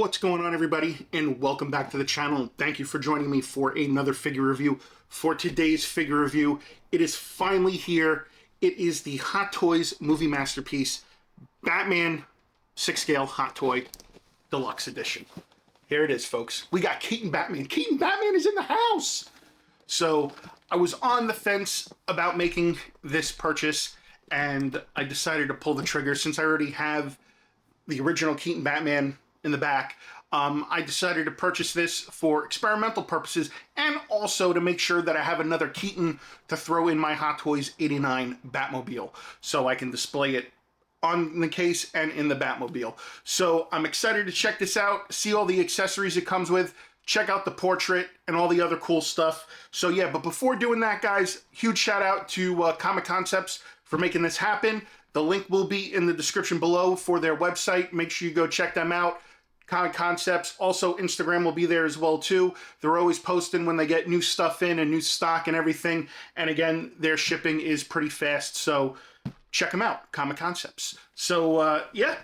What's going on, everybody, and welcome back to the channel. Thank you for joining me for another figure review. For today's figure review, it is finally here. It is the Hot Toys movie masterpiece Batman 6-scale Hot Toy Deluxe Edition. Here it is, folks. We got Keaton Batman. Keaton Batman is in the house! So I was on the fence about making this purchase, and I decided to pull the trigger since I already have the original Keaton Batman in the back. I decided to purchase this for experimental purposes and also to make sure that I have another Keaton to throw in my Hot Toys 89 Batmobile so I can display it on the case and in the Batmobile. So I'm excited to check this out, see all the accessories it comes with, check out the portrait and all the other cool stuff. So yeah, but before doing that, guys, huge shout out to Comic Concepts for making this happen. The link will be in the description below for their website. Make sure you go check them out. Comic Concepts. Also, Instagram will be there as well, too. They're always posting when they get new stuff in and new stock and everything. And again, their shipping is pretty fast, so check them out, Comic Concepts. So, yeah,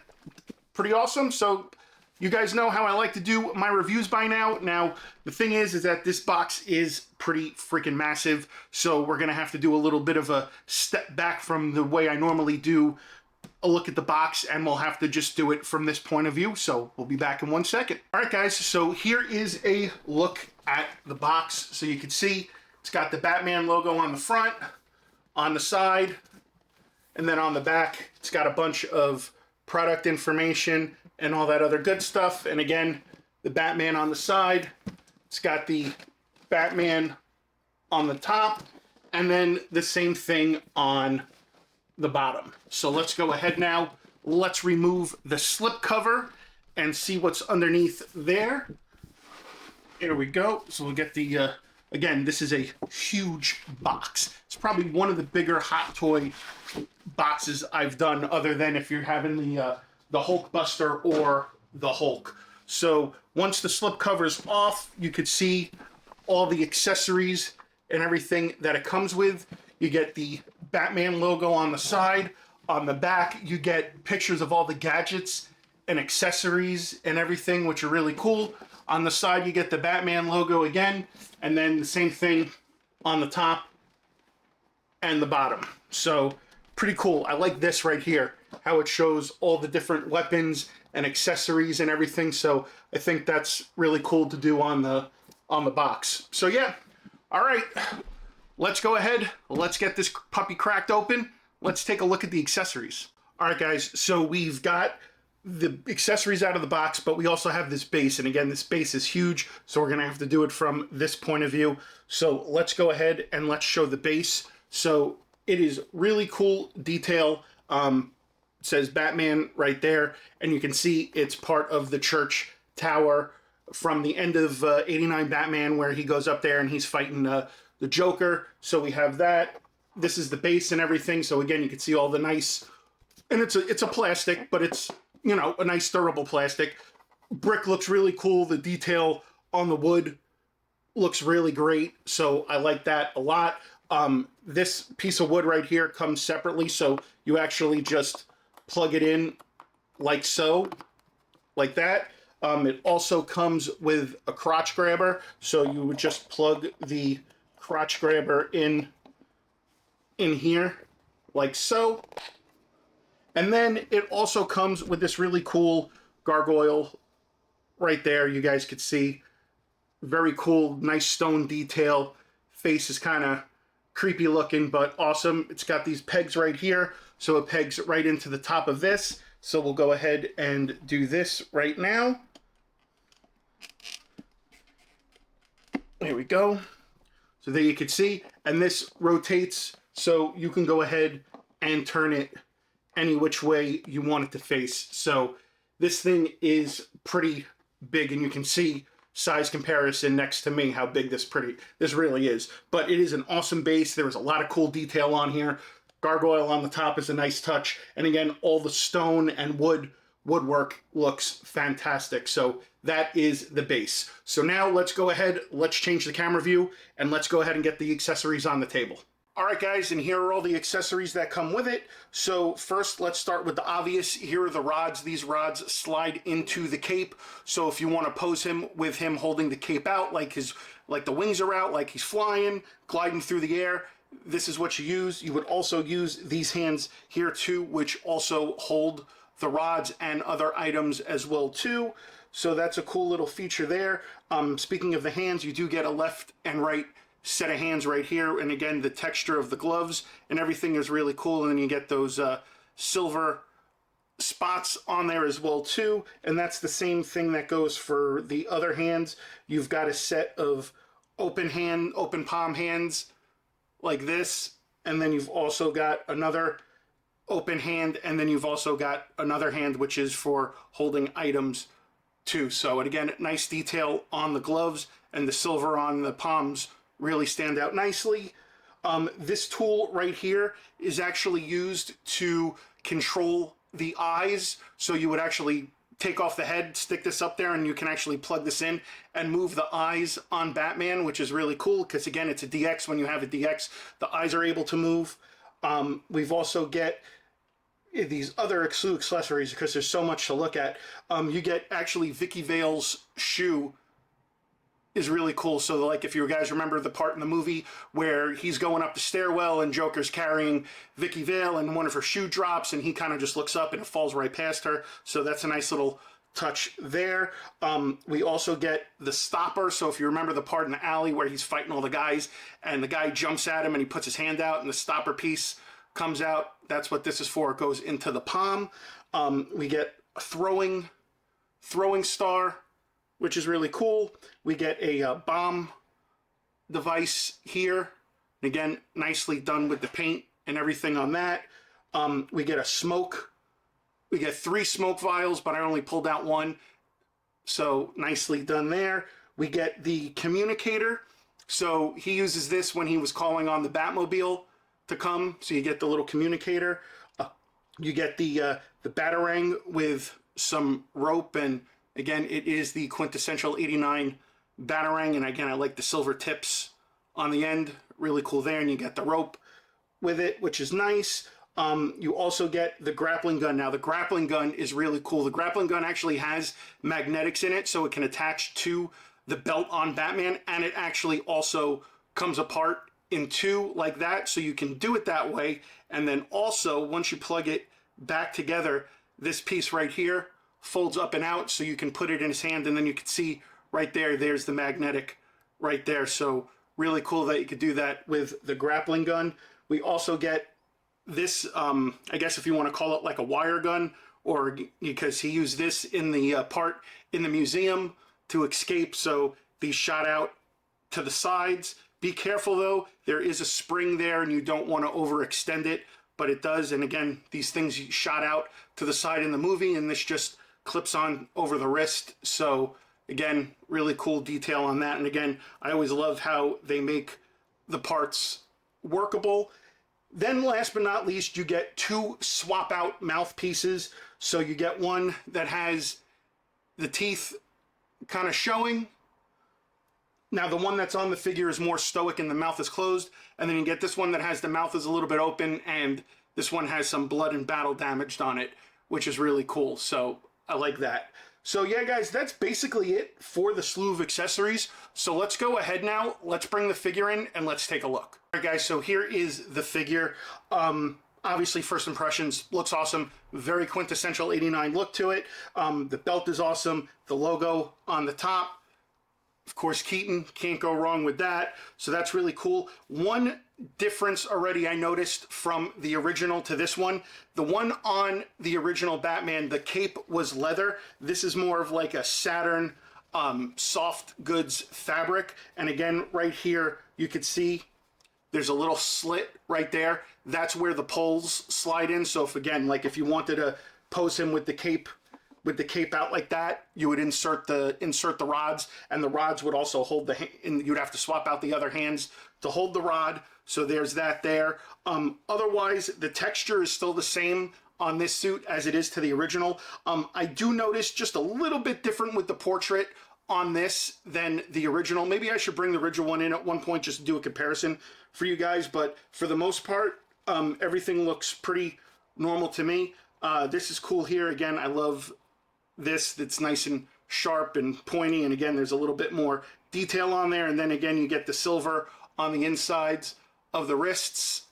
pretty awesome. So, you guys know how I like to do my reviews by now. Now, the thing is that this box is pretty freaking massive, so we're going to have to do a little bit of a step back from the way I normally do a look at the box, and we'll have to just do it from this point of view. So we'll be back in 1 second. All right, guys, so here is a look at the box. So you can see it's got the Batman logo on the front, on the side, and then on the back, it's got a bunch of product information and all that other good stuff. And again, the Batman on the side, it's got the Batman on the top, and then the same thing on the bottom. So let's go ahead now. Let's remove the slip cover and see what's underneath there. Here we go. So we'll get the, again, this is a huge box. It's probably one of the bigger Hot Toy boxes I've done, other than if you're having the Hulk Buster or the Hulk. So once the slip cover's off, you could see all the accessories and everything that it comes with. You get the Batman logo on the side. On the back, you get pictures of all the gadgets and accessories and everything, which are really cool. On the side, you get the Batman logo again, and then the same thing on the top and the bottom. So pretty cool. I like this right here, how it shows all the different weapons and accessories and everything. So I think that's really cool to do on the box. So yeah, all right. Let's go ahead, let's get this puppy cracked open. Let's take a look at the accessories. All right, guys, so we've got the accessories out of the box, but we also have this base. And again, this base is huge, so we're gonna have to do it from this point of view. So let's go ahead and let's show the base. So it is really cool detail. It says Batman right there, and you can see it's part of the church tower from the end of 89 Batman, where he goes up there and he's fighting the Joker. So we have that. This is the base and everything. So again, you can see all the nice, and it's a plastic, but it's, you know, a nice durable plastic. Brick looks really cool. The detail on the wood looks really great. So I like that a lot. This piece of wood right here comes separately. So you actually just plug it in like so, like that. It also comes with a crotch grabber. So you would just plug the crotch grabber in here like so, and then it also comes with this really cool gargoyle right there. You guys could see, very cool, nice stone detail. Face is kind of creepy looking, but awesome. It's got these pegs right here, so it pegs right into the top of this. So we'll go ahead and do this right now. There we go. So there you can see, and this rotates, so you can go ahead and turn it any which way you want it to face. So this thing is pretty big, and you can see size comparison next to me, how big this really is. But it is an awesome base. There was a lot of cool detail on here. Gargoyle on the top is a nice touch. And again, all the stone and woodwork looks fantastic. So that is the base. So now let's go ahead, let's change the camera view, and let's go ahead and get the accessories on the table. All right, guys, and here are all the accessories that come with it. So first, let's start with the obvious. Here are the rods. These rods slide into the cape. So if you want to pose him with him holding the cape out, like the wings are out, like he's flying, gliding through the air, this is what you use. You would also use these hands here too, which also hold the rods and other items as well too. So that's a cool little feature there. Speaking of the hands, you do get a left and right set of hands right here, and again the texture of the gloves and everything is really cool, and then you get those silver spots on there as well too, and that's the same thing that goes for the other hands. You've got a set of open palm hands like this, and then you've also got another open hand, and then you've also got another hand which is for holding items too. So, and again, nice detail on the gloves, and the silver on the palms really stand out nicely. This tool right here is actually used to control the eyes. So you would actually take off the head, stick this up there, and you can actually plug this in and move the eyes on Batman, which is really cool because, again, it's a DX. When you have a DX, the eyes are able to move. We've also get these other accessories because there's so much to look at. You get actually Vicky Vale's shoe is really cool. So like if you guys remember the part in the movie where he's going up the stairwell and Joker's carrying Vicky Vale and one of her shoe drops and he kind of just looks up and it falls right past her. So that's a nice little touch there. We also get the stopper. So if you remember the part in the alley where he's fighting all the guys and the guy jumps at him and he puts his hand out and the stopper piece comes out, that's what this is for. It goes into the palm. We get a throwing star, which is really cool. We get a bomb device here. Again, nicely done with the paint and everything on that. We get a smoke. We get 3 smoke vials, but I only pulled out 1. So nicely done there. We get the communicator. So he uses this when he was calling on the Batmobile to come. So you get the little communicator. You get the Batarang with some rope, and again, it is the quintessential 89 Batarang, and again, I like the silver tips on the end. Really cool there, and you get the rope with it, which is nice. You also get the grappling gun. Now, the grappling gun is really cool. The grappling gun actually has magnetics in it, so it can attach to the belt on Batman, and it actually also comes apart in 2 like that, so you can do it that way. And then also, once you plug it back together, this piece right here folds up and out, so you can put it in his hand, and then you can see right there, there's the magnetic right there. So really cool that you could do that with the grappling gun. We also get this, I guess if you want to call it like a wire gun, or because he used this in the part in the museum to escape, so these shot out to the sides. Be careful though, there is a spring there and you don't want to overextend it, but it does. And again, these things shot out to the side in the movie, and this just clips on over the wrist. So again, really cool detail on that. And again, I always love how they make the parts workable. Then last but not least, you get 2 swap out mouthpieces. So you get one that has the teeth kind of showing. Now the one that's on the figure is more stoic and the mouth is closed. And then you get this one that has the mouth is a little bit open, and this one has some blood and battle damaged on it, which is really cool. So I like that. So yeah, guys, that's basically it for the slew of accessories. So let's go ahead now. Let's bring the figure in and let's take a look. All right, guys, so here is the figure. Obviously, first impressions, looks awesome. Very quintessential 89 look to it. The belt is awesome. The logo on the top. Of course, Keaton, can't go wrong with that. So that's really cool. One difference already I noticed from the original to this one. The one on the original Batman, the cape was leather. This is more of like a Saturn soft goods fabric. And again, right here, you could see there's a little slit right there. That's where the poles slide in. So if, again, like if you wanted to pose him with the cape out like that, you would insert the rods, and the rods would also hold and you'd have to swap out the other hands to hold the rod. So there's that there. Otherwise, the texture is still the same on this suit as it is to the original. I do notice just a little bit different with the portrait on this than the original. Maybe I should bring the original one in at one point just to do a comparison for you guys, but for the most part, everything looks pretty normal to me. This is cool here. Again, I love this. It's nice and sharp and pointy, and again, there's a little bit more detail on there, and then again, you get the silver on the insides of the wrists,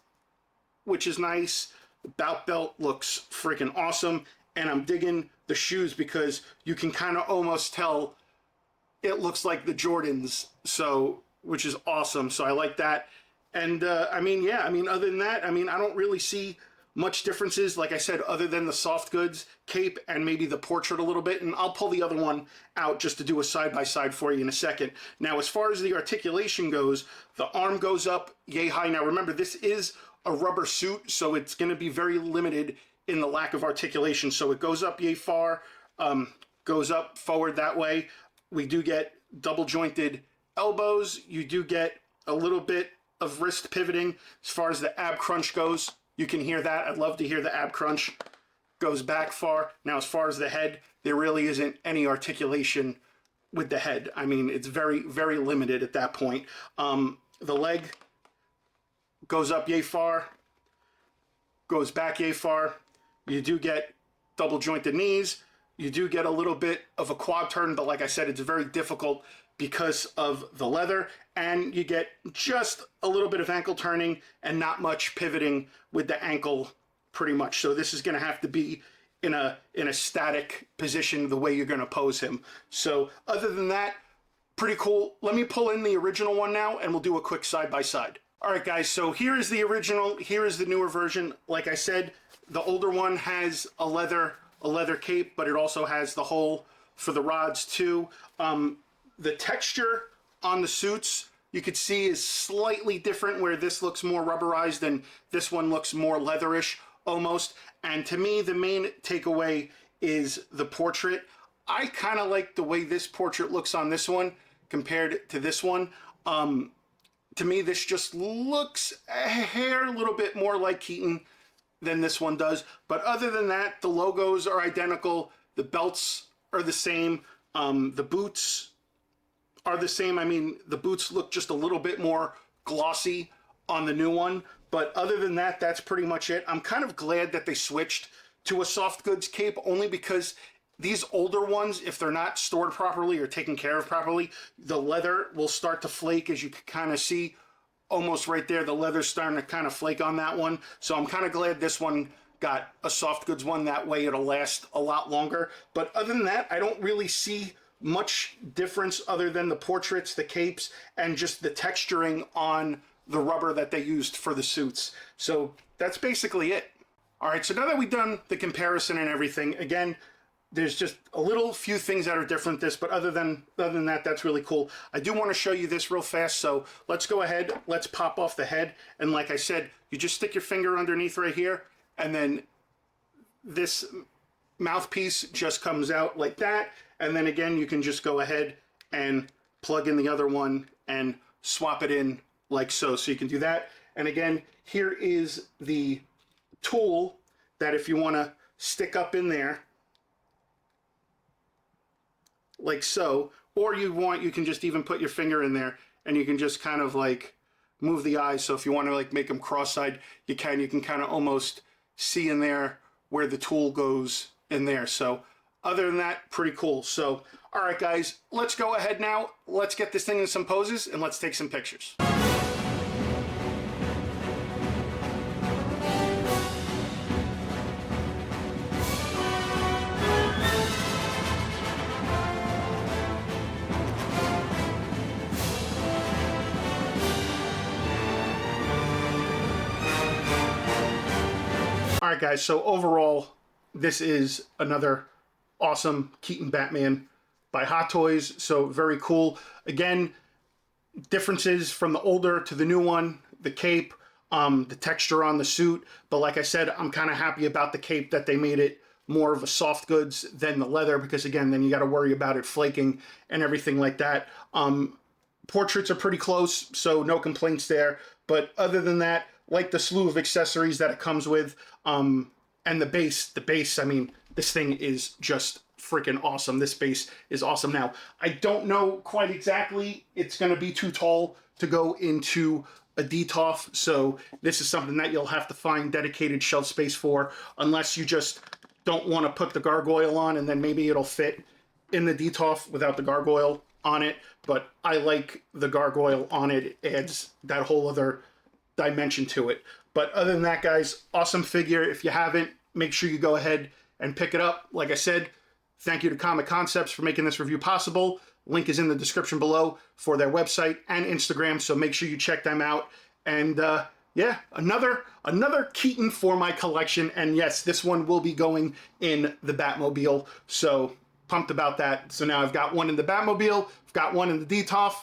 which is nice. The bout belt looks freaking awesome, and I'm digging the shoes because you can kind of almost tell it looks like the Jordans, so, which is awesome. So I like that. And I mean, yeah, I mean, other than that, I mean, I don't really see much differences, like I said, other than the soft goods cape and maybe the portrait a little bit. And I'll pull the other one out just to do a side-by-side for you in a second. Now, as far as the articulation goes, the arm goes up yay high. Now, remember, this is a rubber suit, so it's going to be very limited in the lack of articulation. So it goes up yay far, goes up forward that way. We do get double jointed elbows. You do get a little bit of wrist pivoting. As far as the ab crunch goes, you can hear that. I'd love to hear the ab crunch. Goes back far. Now, as far as the head, there really isn't any articulation with the head. I mean, it's very, very limited at that point. The leg goes up yay far, goes back yay far. You do get double jointed knees. You do get a little bit of a quad turn, but like I said, it's very difficult because of the leather, and you get just a little bit of ankle turning and not much pivoting with the ankle pretty much. So this is going to have to be in a static position the way you're going to pose him. So other than that, pretty cool. Let me pull in the original one now and we'll do a quick side by side. All right, guys, so here is the original. Here is the newer version. Like I said, the older one has a leather cape, but it also has the hole for the rods too. The texture on the suits, you could see, is slightly different, where this looks more rubberized and this one looks more leatherish almost. And to me, the main takeaway is the portrait. I kind of like the way this portrait looks on this one compared to this one. To me, this just looks a hair a little bit more like Keaton than this one does. But other than that, the logos are identical. The belts are the same. The boots are the same. I mean, the boots look just a little bit more glossy on the new one. But other than that, that's pretty much it. I'm kind of glad that they switched to a soft goods cape, only because these older ones, if they're not stored properly or taken care of properly, the leather will start to flake, as you can kind of see almost right there. The leather's starting to kind of flake on that one. So I'm kind of glad this one got a soft goods one. That way it'll last a lot longer. But other than that, I don't really see much difference other than the portraits, the capes, and just the texturing on the rubber that they used for the suits. So that's basically it. All right, so now that we've done the comparison and everything, again, there's just a little few things that are different this, but other than that, that's really cool. I do want to show you this real fast, so let's go ahead, let's pop off the head, and like I said, you just stick your finger underneath right here, and then this mouthpiece just comes out like that, and then again, you can just go ahead and plug in the other one and swap it in like so. So you can do that, and again, here is the tool that if you want to stick up in there, like so, or you can just even put your finger in there and you can just kind of like move the eyes. So if you want to like make them cross-eyed, you can kind of almost see in there where the tool goes in there. So other than that, pretty cool. So, all right, guys, let's go ahead now. Let's get this thing in some poses and let's take some pictures. All right, guys, so overall, this is another awesome Keaton Batman by Hot Toys, so very cool. Again, differences from the older to the new one, the cape, the texture on the suit, but like I said, I'm kind of happy about the cape that they made it more of a soft goods than the leather, because again, then you got to worry about it flaking and everything like that. Portraits are pretty close, so no complaints there, but other than that, like the slew of accessories that it comes with, and And the base, I mean, this thing is just freaking awesome. This base is awesome. Now, I don't know quite exactly. It's going to be too tall to go into a DTOF, so this is something that you'll have to find dedicated shelf space for, unless you just don't want to put the gargoyle on, and then maybe it'll fit in the DTOF without the gargoyle on it. But I like the gargoyle on it. It adds that whole other dimension to it. But other than that, guys, awesome figure. If you haven't, make sure you go ahead and pick it up. Like I said, thank you to Comic Concepts for making this review possible. Link is in the description below for their website and Instagram, so make sure you check them out. And yeah, another Keaton for my collection. And yes, this one will be going in the Batmobile, so pumped about that. So now I've got one in the Batmobile, I've got one in the DTOF.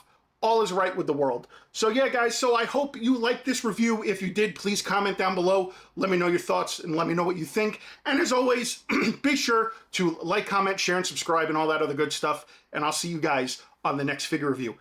All is right with the world. So yeah, guys, so I hope you liked this review. If you did, please comment down below. Let me know your thoughts and let me know what you think. And as always, be sure to like, comment, share, and subscribe and all that other good stuff. And I'll see you guys on the next figure review.